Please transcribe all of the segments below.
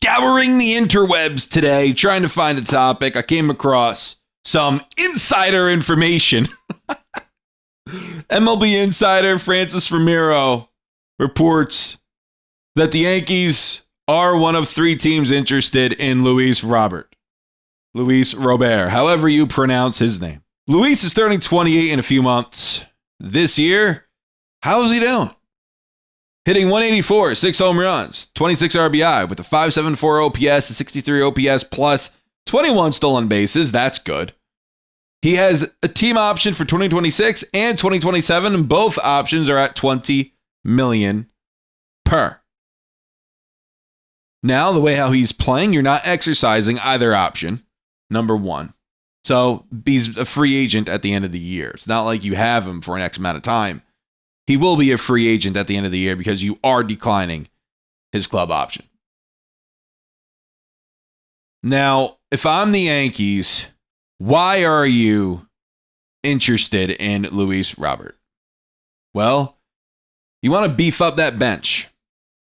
Scouring the interwebs today, trying to find a topic, I came across some insider information. MLB insider Francis Romero reports that the Yankees are one of 3 teams interested in Luis Robert, however you pronounce his name. Luis is turning 28 in a few months. This year, how's he doing? Hitting 184, 6 home runs, 26 RBI with a 5.74 OPS, a 63 OPS plus 21 stolen bases. That's good. He has a team option for 2026 and 2027, and both options are at $20 million per. Now, the way how he's playing, you're not exercising either option, number one. So he's a free agent at the end of the year. It's not like you have him for an X amount of time. He will be a free agent at the end of the year because you are declining his club option. Now, if I'm the Yankees, why are you interested in Luis Robert? Well, you want to beef up that bench.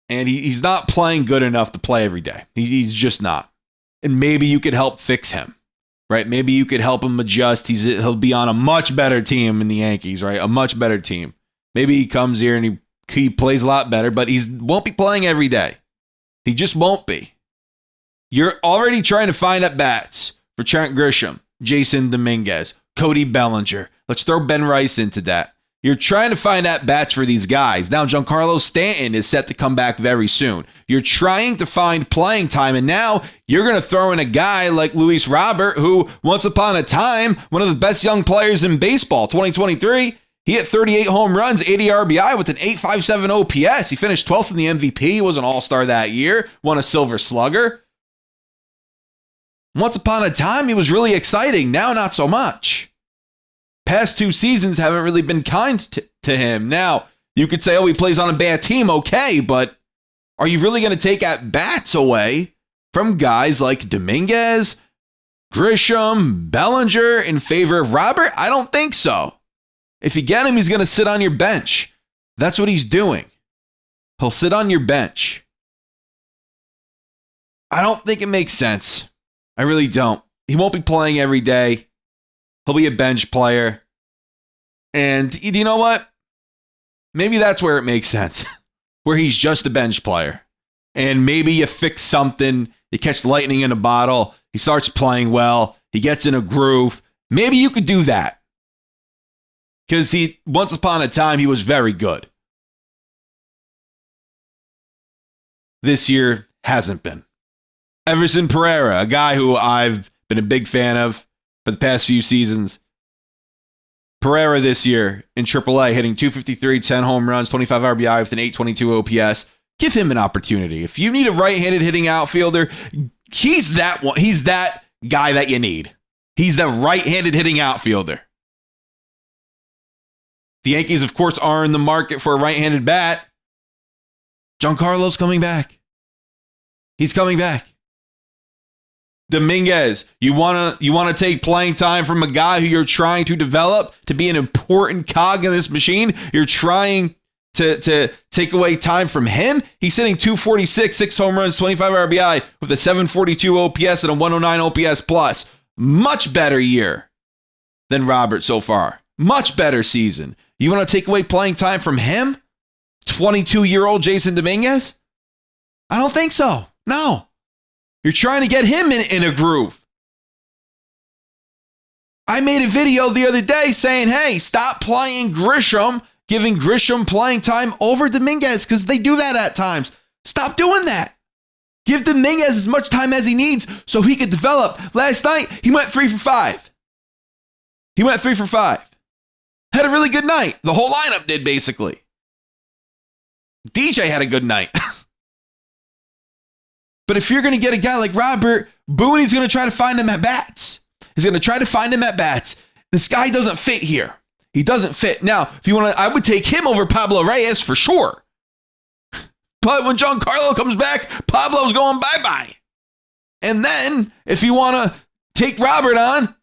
And he's not playing good enough to play every day. He's just not. And maybe you could help fix him. Right? Maybe you could help him adjust. He'll be on a much better team in the Yankees, right? A much better team. Maybe he comes here and he plays a lot better, but he won't be playing every day. He just won't be. You're already trying to find at-bats for Trent Grisham, Jason Dominguez, Cody Bellinger. Let's throw Ben Rice into that. You're trying to find at-bats for these guys. Now, Giancarlo Stanton is set to come back very soon. You're trying to find playing time, and now you're going to throw in a guy like Luis Robert, who, once upon a time, one of the best young players in baseball, 2023, he hit 38 home runs, 80 RBI with an 8.57 OPS. He finished 12th in the MVP. He was an all-star that year, won a Silver Slugger. Once upon a time, he was really exciting. Now, not so much. Past 2 seasons haven't really been kind to him. Now, you could say, oh, he plays on a bad team. Okay, but are you really going to take at-bats away from guys like Dominguez, Grisham, Bellinger in favor of Robert? I don't think so. If you get him, he's going to sit on your bench. That's what he's doing. He'll sit on your bench. I don't think it makes sense. I really don't. He won't be playing every day. He'll be a bench player. And you know what? Maybe that's where it makes sense. Where he's just a bench player. And maybe you fix something. You catch lightning in a bottle. He starts playing well. He gets in a groove. Maybe you could do that. Because once upon a time, he was very good. This year hasn't been. Everson Pereira, a guy who I've been a big fan of for the past few seasons. Pereira this year in AAA hitting .253, 10 home runs, 25 RBI with an 8.22 OPS. Give him an opportunity. If you need a right-handed hitting outfielder, he's that one. He's that guy that you need. He's the right-handed hitting outfielder. The Yankees, of course, are in the market for a right-handed bat. Giancarlo's coming back. He's coming back. Dominguez, you want to take playing time from a guy who you're trying to develop to be an important cog in this machine. You're trying to take away time from him. He's hitting .246, 6 home runs, 25 RBI with a 742 OPS and a 109 OPS plus. Much better year than Robert so far. Much better season. You want to take away playing time from him? 22-year-old Jason Dominguez? I don't think so. No. You're trying to get him in a groove. I made a video the other day saying, hey, stop playing Grisham, giving Grisham playing time over Dominguez because they do that at times. Stop doing that. Give Dominguez as much time as he needs so he could develop. Last night, he went 3 for 5. Had a really good night. The whole lineup did, basically. DJ had a good night. But if you're going to get a guy like Robert, Booney's going to try to find him at bats. He's going to try to find him at bats. This guy doesn't fit here. He doesn't fit. Now, if you want to, I would take him over Pablo Reyes for sure. But when Giancarlo comes back, Pablo's going bye-bye. And then, if you want to take Robert on,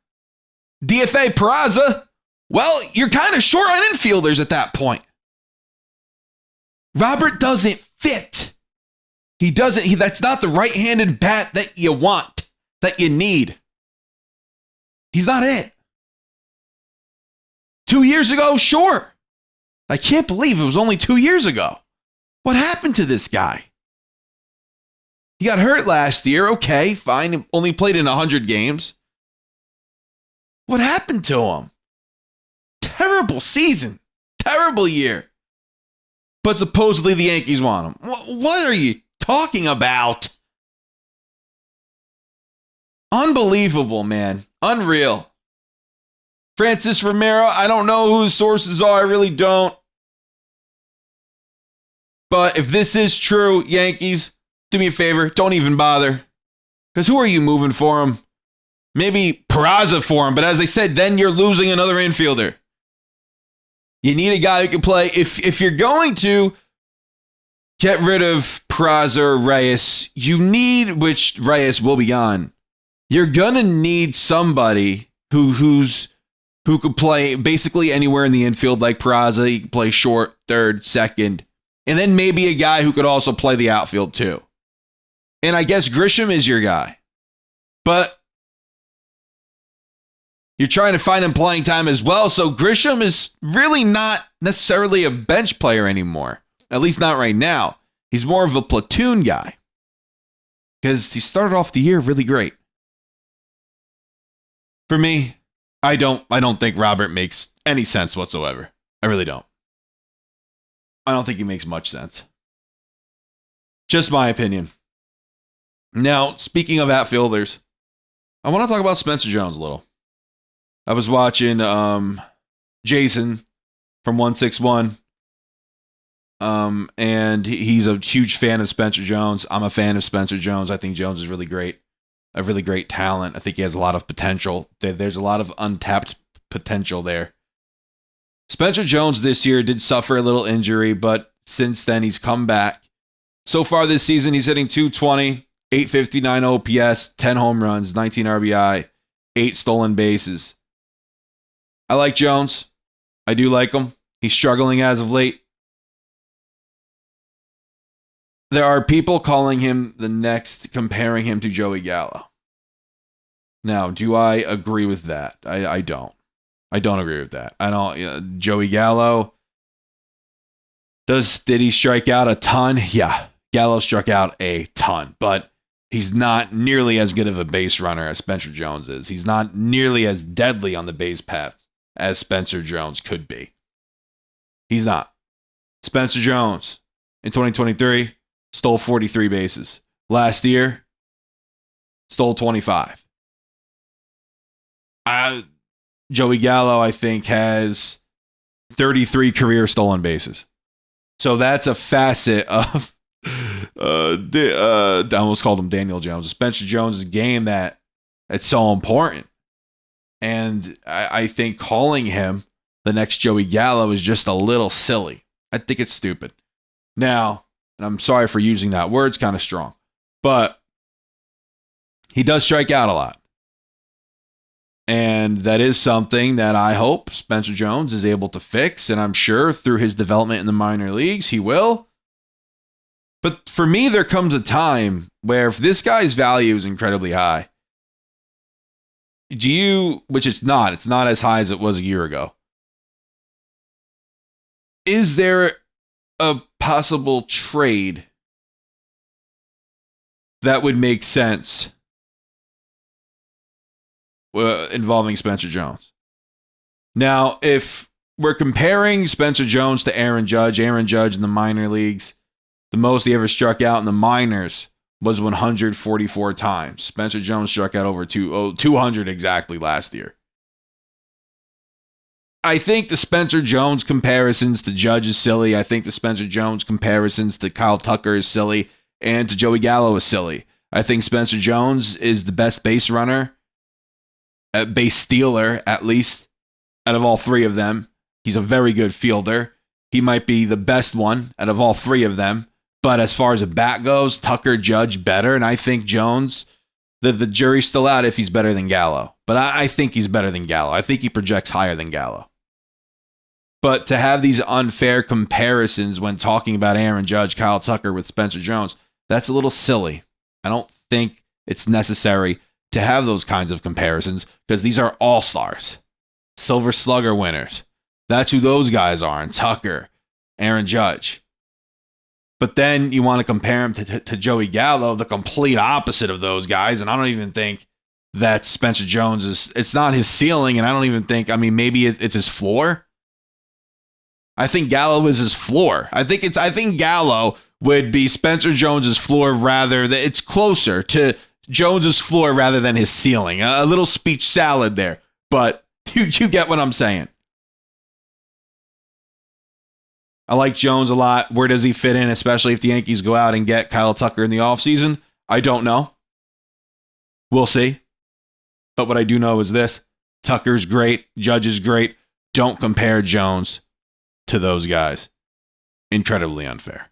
DFA Peraza, well, you're kind of short on infielders at that point. Robert doesn't fit. He doesn't. That's not the right-handed bat that you want, that you need. He's not it. 2 years ago, sure. I can't believe it was only 2 years ago. What happened to this guy? He got hurt last year. Okay, fine. Only played in 100 games. What happened to him? Terrible season. Terrible year. But supposedly the Yankees want him. What are you talking about? Unbelievable, man. Unreal. Francis Romero, I don't know who his sources are. I really don't. But if this is true, Yankees, do me a favor. Don't even bother. Because who are you moving for him? Maybe Peraza for him. But as I said, then you're losing another infielder. You need a guy who can play. If you're going to get rid of Peraza or Reyes, you need, which Reyes will be gone, you're going to need somebody who could play basically anywhere in the infield like Peraza. He can play short, third, second. And then maybe a guy who could also play the outfield too. And I guess Grisham is your guy. But you're trying to find him playing time as well. So Grisham is really not necessarily a bench player anymore. At least not right now. He's more of a platoon guy. Because he started off the year really great. For me, I don't think Robert makes any sense whatsoever. I really don't. I don't think he makes much sense. Just my opinion. Now, speaking of outfielders, I want to talk about Spencer Jones a little. I was watching Jason from 161, and he's a huge fan of Spencer Jones. I'm a fan of Spencer Jones. I think Jones is really great, a really great talent. I think he has a lot of potential. There's a lot of untapped potential there. Spencer Jones this year did suffer a little injury, but since then he's come back. So far this season, he's hitting .220, 859 OPS, 10 home runs, 19 RBI, 8 stolen bases. I like Jones. I do like him. He's struggling as of late. There are people calling him the next, comparing him to Joey Gallo. Now, do I agree with that? I don't. I don't agree with that. I don't. Joey Gallo, did he strike out a ton? Yeah, Gallo struck out a ton, but he's not nearly as good of a base runner as Spencer Jones is. He's not nearly as deadly on the base paths as Spencer Jones could be. He's not. Spencer Jones, in 2023, stole 43 bases. Last year, stole 25. Joey Gallo, I think, has 33 career stolen bases. So that's a facet of, I almost called him Daniel Jones, Spencer Jones' game that's so important. And I think calling him the next Joey Gallo is just a little silly. I think it's stupid. Now, and I'm sorry for using that word, it's kind of strong, but he does strike out a lot. And that is something that I hope Spencer Jones is able to fix. And I'm sure through his development in the minor leagues, he will. But for me, there comes a time where if this guy's value is incredibly high, which it's not as high as it was a year ago. Is there a possible trade that would make sense involving Spencer Jones? Now, if we're comparing Spencer Jones to Aaron Judge in the minor leagues, the most he ever struck out in the minors was 144 times. Spencer Jones struck out over 200 exactly last year. I think the Spencer Jones comparisons to Judge is silly. I think the Spencer Jones comparisons to Kyle Tucker is silly, and to Joey Gallo is silly. I think Spencer Jones is the best base runner, base stealer, at least, out of all three of them. He's a very good fielder. He might be the best one out of all three of them. But as far as a bat goes, Tucker, Judge better. And I think Jones, the jury's still out if he's better than Gallo. But I think he's better than Gallo. I think he projects higher than Gallo. But to have these unfair comparisons when talking about Aaron Judge, Kyle Tucker with Spencer Jones, That's a little silly. I don't think it's necessary to have those kinds of comparisons because these are all-stars, Silver Slugger winners. That's who those guys are, and Tucker, Aaron Judge. But then you want to compare him to Joey Gallo, the complete opposite of those guys, and I don't even think that Spencer Jones it's not his ceiling, and I don't even think, maybe it's his floor. I think Gallo is his floor. I think Gallo would be Spencer Jones's floor it's closer to Jones's floor rather than his ceiling. A little speech salad there, but you get what I'm saying. I like Jones a lot. Where does he fit in, especially if the Yankees go out and get Kyle Tucker in the offseason? I don't know. We'll see. But what I do know is this. Tucker's great. Judge is great. Don't compare Jones to those guys. Incredibly unfair.